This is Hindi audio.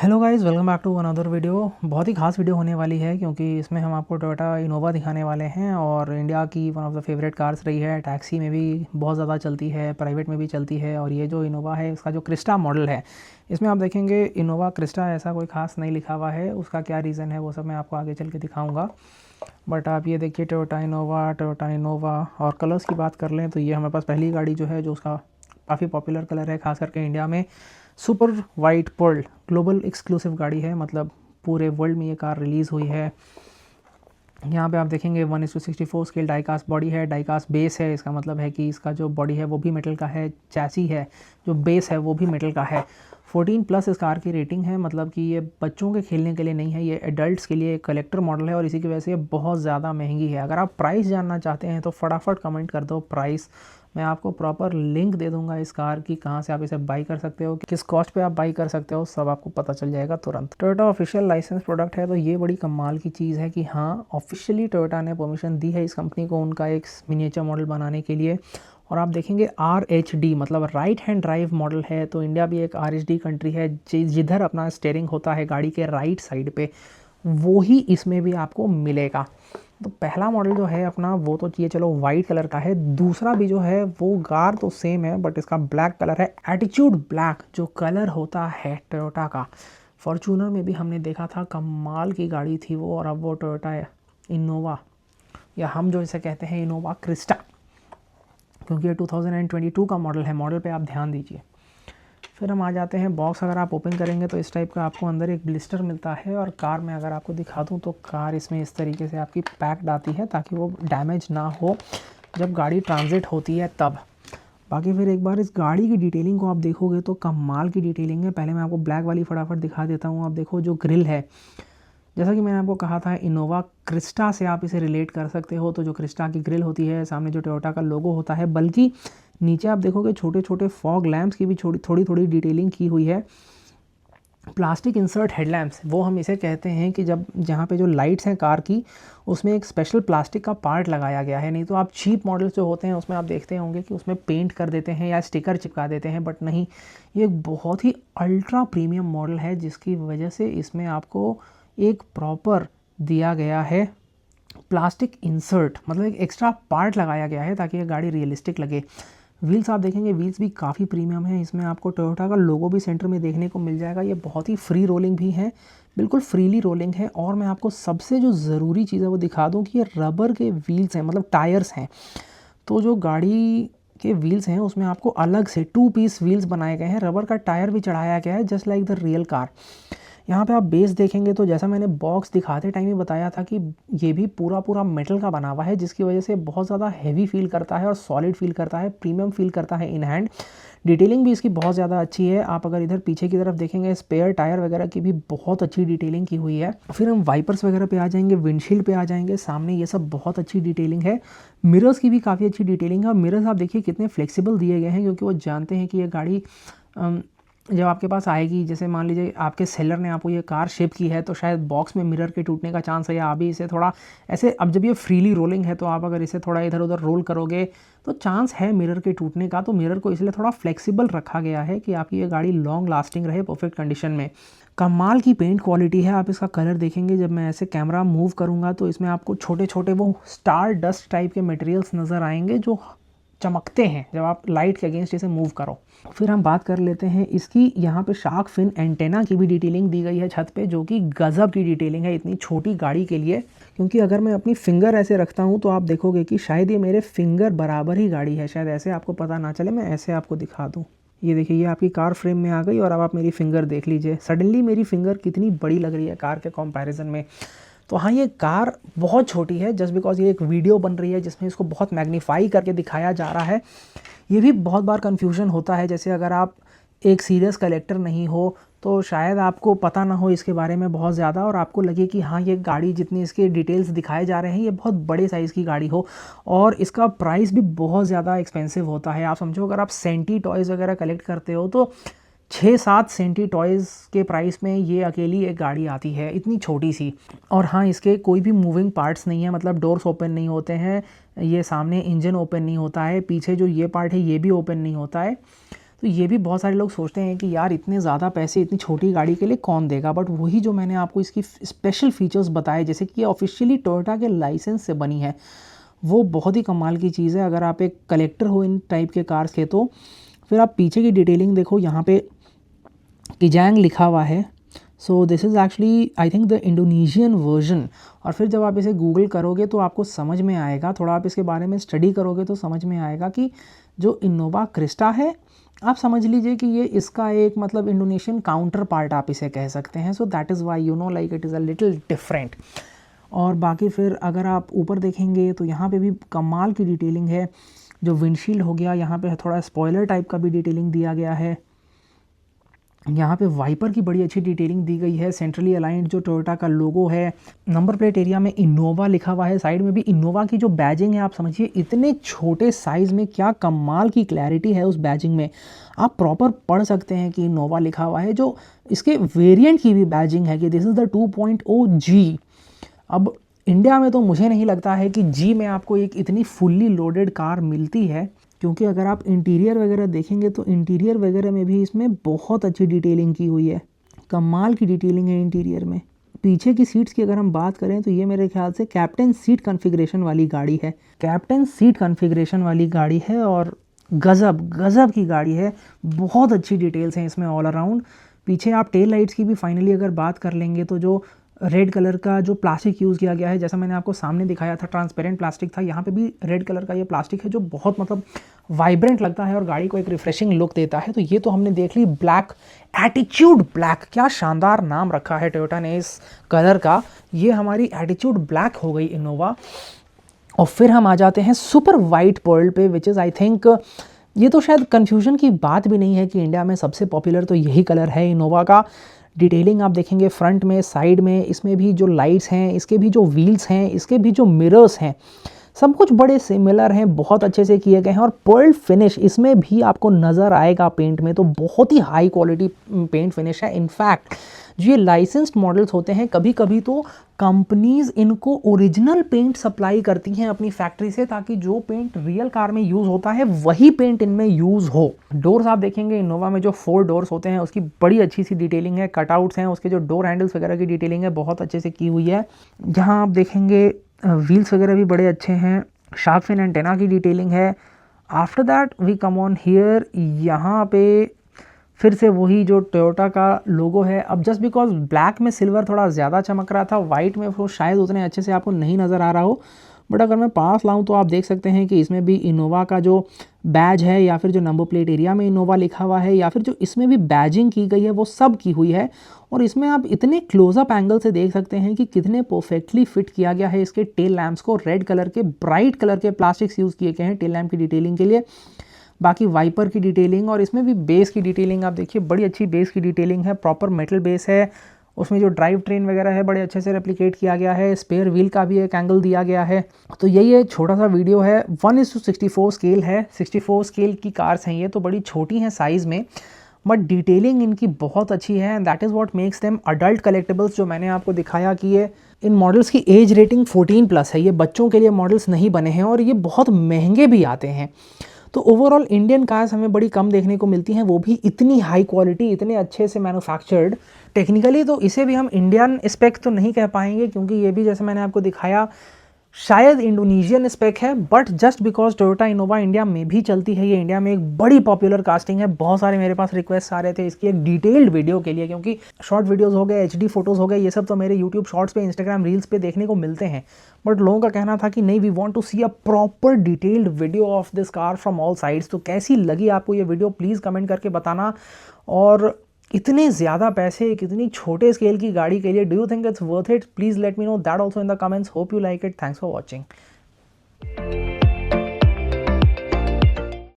Hello guys, welcome back to another video. बहुत ही खास वीडियो होने वाली है क्योंकि इसमें हम आपको टोयोटा इनोवा दिखाने वाले हैं और इंडिया की one of the favourite cars रही है। टैक्सी में भी बहुत ज़्यादा चलती है, प्राइवेट में भी चलती है। और ये जो इनोवा है इसका जो क्रिस्टा मॉडल है, इसमें आप देखेंगे इनोवा क्रिस्टा ऐसा कोई खास नहीं लिखा हुआ है। उसका क्या रीज़न है वो सब मैं आपको आगे चल के दिखाऊँगा। बट आप ये देखिए टोयोटा इनोवा और कलर्स की बात कर लें तो ये हमारे पास पहली गाड़ी जो है जो उसका काफ़ी पॉपुलर कलर है, खास करके इंडिया में super white Perl global exclusive गाड़ी है। मतलब पूरे वर्ल्ड में ये कार रिलीज़ हुई है। यहाँ पे आप देखेंगे 1:64 स्केल डाइकास्ट बॉडी है, डाइकास्ट बेस है। इसका मतलब है कि इसका जो बॉडी है वो भी मेटल का है, चैसी है जो बेस है वो भी मेटल का है। 14+ इस कार की रेटिंग है, मतलब कि ये बच्चों के खेलने के लिए नहीं है, ये एडल्ट्स के लिए एक कलेक्टर मॉडल है और इसी की वजह से ये बहुत ज़्यादा महंगी है। अगर आप प्राइस जानना चाहते हैं तो फटाफट कमेंट कर दो प्राइस। मैं आपको प्रॉपर लिंक दे दूंगा इस कार की, कहाँ से आप इसे बाई कर सकते हो, किस कॉस्ट पे आप बाई कर सकते हो, सब आपको पता चल जाएगा तुरंत। टोयोटा ऑफिशियल लाइसेंस प्रोडक्ट है तो ये बड़ी कमाल की चीज़ है कि हाँ, ऑफिशियली टोयोटा ने परमिशन दी है इस कंपनी को उनका एक मिनिएचर मॉडल बनाने के लिए। और आप देखेंगे RH-D मतलब राइट हैंड ड्राइव मॉडल है। तो इंडिया भी एक RH-D कंट्री है, जिधर अपना स्टीयरिंग होता है गाड़ी के राइट साइड पे, वो ही इसमें भी आपको मिलेगा। तो पहला मॉडल जो है अपना वो तो ये चलो वाइट कलर का है, दूसरा भी जो है वो कार तो सेम है बट इसका ब्लैक कलर है। एटीट्यूड ब्लैक जो कलर होता है टोयोटा का, फॉर्च्यूनर में भी हमने देखा था, कमाल की गाड़ी थी वो। और अब वो टोयोटा इनोवा, या हम जो इसे कहते हैं इनोवा क्रिस्टा, क्योंकि ये 2022 का मॉडल है। मॉडल पे आप ध्यान दीजिए। फिर हम आ जाते हैं बॉक्स। अगर आप ओपन करेंगे तो इस टाइप का आपको अंदर एक ब्लिस्टर मिलता है। और कार में अगर आपको दिखा दूं तो कार इसमें इस तरीके से आपकी पैक्ड आती है ताकि वो डैमेज ना हो जब गाड़ी ट्रांजिट होती है तब। बाकी फिर एक बार इस गाड़ी की डिटेलिंग को आप देखोगे तो कमाल की डिटेलिंग है। पहले मैं आपको ब्लैक वाली फटाफट दिखा देता हूँ। आप देखो जो ग्रिल है, जैसा कि मैंने आपको कहा था इनोवा क्रिस्टा से आप इसे रिलेट कर सकते हो। तो जो क्रिस्टा की ग्रिल होती है, सामने जो टोयोटा का लोगो होता है, बल्कि नीचे आप देखोगे छोटे छोटे फॉग लैंप्स की भी थोड़ी थोड़ी डिटेलिंग की हुई है। प्लास्टिक इंसर्ट हेडलैम्प्स वो हम इसे कहते हैं कि जब जहाँ पे जो लाइट्स हैं कार की, उसमें एक स्पेशल प्लास्टिक का पार्ट लगाया गया है। नहीं तो आप चीप मॉडल्स जो होते हैं उसमें आप देखते होंगे कि उसमें पेंट कर देते हैं या स्टिकर चिपका देते हैं, बट नहीं, ये एक बहुत ही अल्ट्रा प्रीमियम मॉडल है जिसकी वजह से इसमें आपको एक प्रॉपर दिया गया है प्लास्टिक इंसर्ट, मतलब एक एक्स्ट्रा पार्ट लगाया गया है ताकि ये गाड़ी रियलिस्टिक लगे। व्हील्स आप देखेंगे, व्हील्स भी काफ़ी प्रीमियम है। इसमें आपको टोयोटा का लोगो भी सेंटर में देखने को मिल जाएगा। ये बहुत ही फ्री रोलिंग भी है, बिल्कुल फ्रीली रोलिंग है। और मैं आपको सबसे जो ज़रूरी चीज़ है वो दिखा दूँ कि ये रबर के व्हील्स हैं, मतलब टायर्स हैं। तो जो गाड़ी के व्हील्स हैं उसमें आपको अलग से 2 पीस व्हील्स बनाए गए हैं, रबर का टायर भी चढ़ाया गया है, just like the real car. यहाँ पे आप बेस देखेंगे तो जैसा मैंने बॉक्स दिखाते टाइम ही बताया था कि ये भी पूरा पूरा मेटल का बना हुआ है, जिसकी वजह से बहुत ज़्यादा हैवी फील करता है और सॉलिड फील करता है, प्रीमियम फील करता है इन हैंड। डिटेलिंग भी इसकी बहुत ज़्यादा अच्छी है। आप अगर इधर पीछे की तरफ देखेंगे, स्पेयर टायर वगैरह की भी बहुत अच्छी डिटेलिंग की हुई है। फिर हम वाइपर्स वगैरह पे आ जाएंगे, विंडशील्ड पे आ जाएंगे, सामने ये सब बहुत अच्छी डिटेलिंग है। मिरर्स की भी काफ़ी अच्छी डिटेलिंग है। और मिरर्स आप देखिए कितने फ्लेक्सिबल दिए गए हैं, क्योंकि वो जानते हैं कि ये गाड़ी जब आपके पास आएगी, जैसे मान लीजिए आपके सेलर ने आपको ये कार शिप की है तो शायद बॉक्स में मिरर के टूटने का चांस है, या अभी इसे थोड़ा ऐसे, अब जब ये फ्रीली रोलिंग है तो आप अगर इसे थोड़ा इधर उधर रोल करोगे तो चांस है मिरर के टूटने का। तो मिरर को इसलिए थोड़ा फ्लेक्सिबल रखा गया है कि आपकी ये गाड़ी लॉन्ग लास्टिंग रहे, परफेक्ट कंडीशन में। कमाल की पेंट क्वालिटी है। आप इसका कलर देखेंगे, जब मैं ऐसे कैमरा मूव करूँगा तो इसमें आपको छोटे छोटे वो स्टार डस्ट टाइप के मटेरियल्स नज़र आएंगे जो चमकते हैं जब आप लाइट के अगेंस्ट इसे मूव करो। फिर हम बात कर लेते हैं इसकी, यहाँ पे शार्क फिन एंटेना की भी डिटेलिंग दी गई है छत पे, जो कि गजब की डिटेलिंग है इतनी छोटी गाड़ी के लिए। क्योंकि अगर मैं अपनी फिंगर ऐसे रखता हूँ तो आप देखोगे कि शायद ये मेरे फिंगर बराबर ही गाड़ी है, शायद ऐसे आपको पता ना चले, मैं ऐसे आपको दिखा दूँ। ये देखिए, ये आपकी कार फ्रेम में आ गई और अब आप मेरी फिंगर देख लीजिए, सडनली मेरी फिंगर कितनी बड़ी लग रही है कार के कंपैरिजन में। तो हाँ, ये कार बहुत छोटी है जस्ट बिकॉज ये एक वीडियो बन रही है जिसमें इसको बहुत मैग्नीफाई करके दिखाया जा रहा है। ये भी बहुत बार कन्फ्यूजन होता है, जैसे अगर आप एक सीरियस कलेक्टर नहीं हो तो शायद आपको पता ना हो इसके बारे में बहुत ज़्यादा, और आपको लगे कि हाँ, ये गाड़ी जितनी इसके डिटेल्स दिखाए जा रहे हैं ये बहुत बड़े साइज़ की गाड़ी हो, और इसका प्राइस भी बहुत ज़्यादा एक्सपेंसिव होता है। आप समझो अगर आप सेंटी टॉयज़ वगैरह कलेक्ट करते हो तो 6-7 सेंटी टॉयज़ के प्राइस में ये अकेली एक गाड़ी आती है, इतनी छोटी सी। और हाँ, इसके कोई भी मूविंग पार्ट्स नहीं है, मतलब डोर्स ओपन नहीं होते हैं, ये सामने इंजन ओपन नहीं होता है, पीछे जो ये पार्ट है ये भी ओपन नहीं होता है। तो ये भी बहुत सारे लोग सोचते हैं कि यार इतने ज़्यादा पैसे इतनी छोटी गाड़ी के लिए कौन देगा, बट वही जो मैंने आपको इसकी स्पेशल फीचर्स बताए, जैसे कि ये ऑफिशियली टोयोटा के लाइसेंस से बनी है, वो बहुत ही कमाल की चीज़ है। अगर आप एक कलेक्टर हो इन टाइप के कार्स के, तो फिर आप पीछे की डिटेलिंग देखो, यहाँ पे किजैंग लिखा हुआ है। So this is actually I think the Indonesian version. और फिर जब आप इसे गूगल करोगे तो आपको समझ में आएगा, थोड़ा आप इसके बारे में स्टडी करोगे तो समझ में आएगा कि जो इनोवा क्रिस्टा है, आप समझ लीजिए कि ये इसका एक मतलब इंडोनेशियन काउंटर पार्ट आप इसे कह सकते हैं। So that is why you know like it is a little different. और बाकी फिर अगर आप ऊपर देखेंगे तो यहाँ पे भी कमाल की डिटेलिंग है। जो विंडशील्ड हो गया, यहाँ पे थोड़ा स्पॉइलर टाइप का भी डिटेलिंग दिया गया है। यहाँ पे वाइपर की बड़ी अच्छी डिटेलिंग दी गई है। सेंट्रली अलाइंड जो टोयोटा का लोगो है, नंबर प्लेट एरिया में इनोवा लिखा हुआ है, साइड में भी इनोवा की जो बैजिंग है, आप समझिए इतने छोटे साइज़ में क्या कमाल की क्लैरिटी है उस बैजिंग में। आप प्रॉपर पढ़ सकते हैं कि इनोवा लिखा हुआ है। जो इसके वेरिएंट की भी बैजिंग है कि दिस इज़ द 2.0 जी। अब इंडिया में तो मुझे नहीं लगता है कि जी में आपको एक इतनी फुल्ली लोडेड कार मिलती है, क्योंकि अगर आप इंटीरियर वगैरह देखेंगे तो इंटीरियर वगैरह में भी इसमें बहुत अच्छी डिटेलिंग की हुई है। कमाल की डिटेलिंग है इंटीरियर में। पीछे की सीट्स की अगर हम बात करें तो ये मेरे ख्याल से कैप्टन सीट कॉन्फ़िगरेशन वाली गाड़ी है। कैप्टन सीट कॉन्फ़िगरेशन वाली गाड़ी है और गज़ब की गाड़ी है। बहुत अच्छी डिटेल्स हैं इसमें ऑल अराउंड। पीछे आप टेल लाइट्स की भी फाइनली अगर बात कर लेंगे तो जो रेड कलर का जो प्लास्टिक यूज़ किया गया है, जैसा मैंने आपको सामने दिखाया था ट्रांसपेरेंट प्लास्टिक था, यहाँ पे भी रेड कलर का ये प्लास्टिक है जो बहुत मतलब वाइब्रेंट लगता है और गाड़ी को एक रिफ्रेशिंग लुक देता है। तो ये तो हमने देख ली ब्लैक, एटीट्यूड ब्लैक, क्या शानदार नाम रखा है टोयोटा ने इस कलर का। ये हमारी एटीट्यूड ब्लैक हो गई इनोवा। और फिर हम आ जाते हैं सुपर वाइट पर्ल पे, विच इज़ आई थिंक ये तो शायद कन्फ्यूजन की बात भी नहीं है कि इंडिया में सबसे पॉपुलर तो यही कलर है इनोवा का। डिटेलिंग आप देखेंगे फ्रंट में, साइड में, इसमें भी जो लाइट्स हैं, इसके भी जो व्हील्स हैं, इसके भी जो मिरर्स हैं, सब कुछ बड़े सिमिलर हैं, बहुत अच्छे से किए गए हैं। और पर्ल फिनिश इसमें भी आपको नज़र आएगा पेंट में, तो बहुत ही हाई क्वालिटी पेंट फिनिश है। इनफैक्ट जो ये लाइसेंस्ड मॉडल्स होते हैं, कभी कभी तो कंपनीज इनको ओरिजिनल पेंट सप्लाई करती हैं अपनी फैक्ट्री से, ताकि जो पेंट रियल कार में यूज़ होता है वही पेंट इनमें यूज़ हो। डोर्स आप देखेंगे इनोवा में जो 4 डोर्स होते हैं उसकी बड़ी अच्छी सी डिटेलिंग है। कटआउट्स हैं, उसके जो डोर हैंडल्स वगैरह की डिटेलिंग है बहुत अच्छे से की हुई है। जहाँ आप देखेंगे व्हील्स वगैरह भी बड़े अच्छे हैं। शार्क फिन एंटेना की डिटेलिंग है। After that we come on here, यहाँ पे फिर से वही जो टोयोटा का लोगो है। अब जस्ट बिकॉज ब्लैक में सिल्वर थोड़ा ज़्यादा चमक रहा था, वाइट में वो शायद उतने अच्छे से आपको नहीं नज़र आ रहा हो, बट अगर मैं पास लाऊं तो आप देख सकते हैं कि इसमें भी इनोवा का जो बैज है, या फिर जो नंबर प्लेट एरिया में इनोवा लिखा हुआ है, या फिर जो इसमें भी बैजिंग की गई है, वो सब की हुई है। और इसमें आप इतने क्लोजअप एंगल से देख सकते हैं कि कितने परफेक्टली फिट किया गया है इसके टेल लैम्प्स को। रेड कलर के ब्राइट कलर के प्लास्टिक्स यूज़ किए गए हैं टेल लैम्प की डिटेलिंग के लिए। बाकी वाइपर की डिटेलिंग और इसमें भी बेस की डिटेलिंग आप देखिए, बड़ी अच्छी बेस की डिटेलिंग है, प्रॉपर मेटल बेस है। उसमें जो ड्राइव ट्रेन वगैरह है बड़े अच्छे से रेप्लिकेट किया गया है। स्पेयर व्हील का भी एक एंगल दिया गया है। तो यही एक छोटा सा वीडियो है। 1:64 स्केल है, 64 स्केल की कार्स हैं ये, तो बड़ी छोटी हैं साइज़ में, बट डिटेलिंग इनकी बहुत अच्छी है and that is what makes them adult collectibles. जो मैंने आपको दिखाया कि ये इन मॉडल्स की एज रेटिंग 14+ है, ये बच्चों के लिए मॉडल्स नहीं बने हैं और ये बहुत महंगे भी आते हैं। तो ओवरऑल इंडियन कार्स हमें बड़ी कम देखने को मिलती हैं, वो भी इतनी हाई क्वालिटी, इतने अच्छे से मैन्युफैक्चर्ड। टेक्निकली तो इसे भी हम इंडियन स्पेक तो नहीं कह पाएंगे, क्योंकि ये भी जैसे मैंने आपको दिखाया शायद इंडोनेशियन स्पेक है, but just because Toyota Innova India में भी चलती है, ये इंडिया में एक बड़ी पॉपुलर कास्टिंग है। बहुत सारे मेरे पास रिक्वेस्ट आ रहे थे इसकी एक डिटेल्ड वीडियो के लिए, क्योंकि शॉर्ट वीडियोस हो गए, HD फोटोज़ हो गए, ये सब तो मेरे यूट्यूब शॉर्ट्स पे, इंस्टाग्राम रील्स पे देखने को मिलते हैं, बट लोगों का कहना था कि नहीं, we want to see a proper detailed video of this car from all sides. तो कैसी लगी आपको ये वीडियो प्लीज़ कमेंट करके बताना। और इतने ज़्यादा पैसे एक इतनी छोटे स्केल की गाड़ी के लिए, do you think it's worth it? Please let me know that also in the comments. Hope you like it. Thanks for watching.